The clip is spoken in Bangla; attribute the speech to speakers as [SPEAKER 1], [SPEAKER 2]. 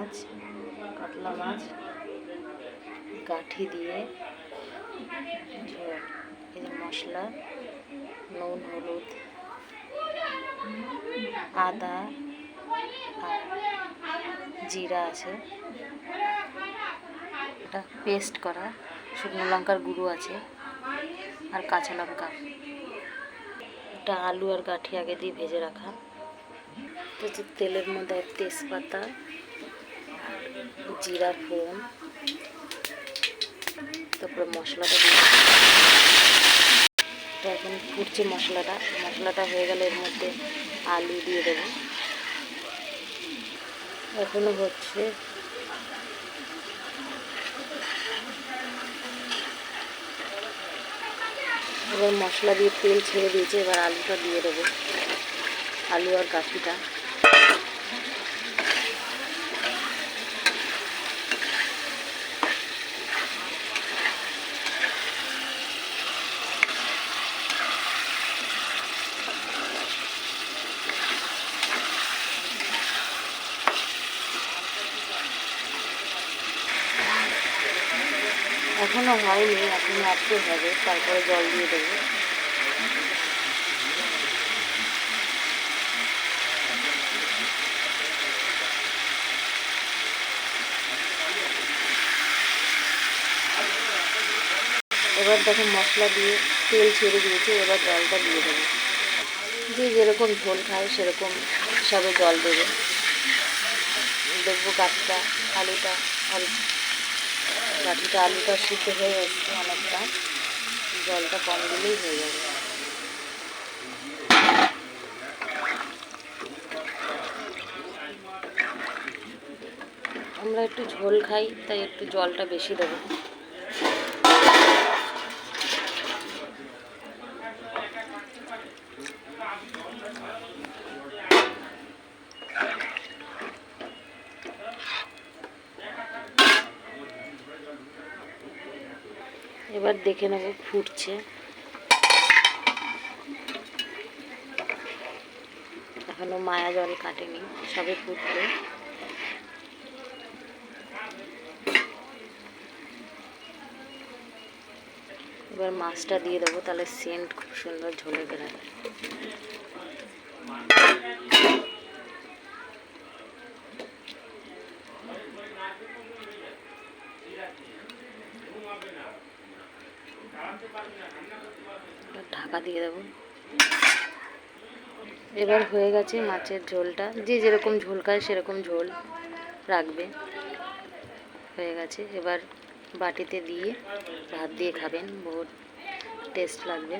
[SPEAKER 1] মাছ, কাতলা মাছ গাঠি দিয়ে ঝোল। এই যে মশলা, নুন, হলুদ, আদা আর জিরা আছে, এটা পেস্ট করা, শুকনো লঙ্কার গুঁড়ো আছে আর কাঁচা লঙ্কা। এটা আলু আর গাঠি আগে দিয়ে ভেজে রাখা। তো তেলের মধ্যে তেজপাতা, জিরা ফোড়ন, তারপরে মশলাটা দিয়ে তো এখন ফুটছে মশলাটা হয়ে গেলে এর মধ্যে আলু দিয়ে দেবো। এখনো হচ্ছে। এবার মশলা দিয়ে তেল ছেড়ে দিয়েছে, এবার আলুটা দিয়ে দেবো, আলু আর গাঠিটা। এখনো হয়নি, এখনো একটু হবে, তারপরে জল দিয়ে দেবো। এবার দেখো মশলা দিয়ে তেল ছেড়ে দিয়েছে, এবার জলটা দিয়ে দেবো। যে যেরকম ঝোল খায় সেরকম হিসাবে জল দেবে। দেখবো গাঠিটা আলুটা সিদ্ধ হয়ে এসছে অনেকটা, জলটা কম দিলেই হয়ে যাবে। আমরা একটু ঝোল খাই, তাই একটু জলটা বেশি দেবো। এবার দেখে নেব ফুটছে, এখনো মায়া জল কাটেনি, সবে ফুটবে। এবার মাছটা দিয়ে দেবো, তাহলে সেন্ট খুব সুন্দর ঝোলে বেরোবে। ঢাকা দিয়ে দেবো। এবার হয়ে গেছে মাছের ঝোলটা। যে যেরকম ঝোল খায় সেরকম ঝোল রাখবে। হয়ে গেছে, এবার বাটিতে দিয়ে ভাত দিয়ে খাবেন, বহুত টেস্ট লাগবে।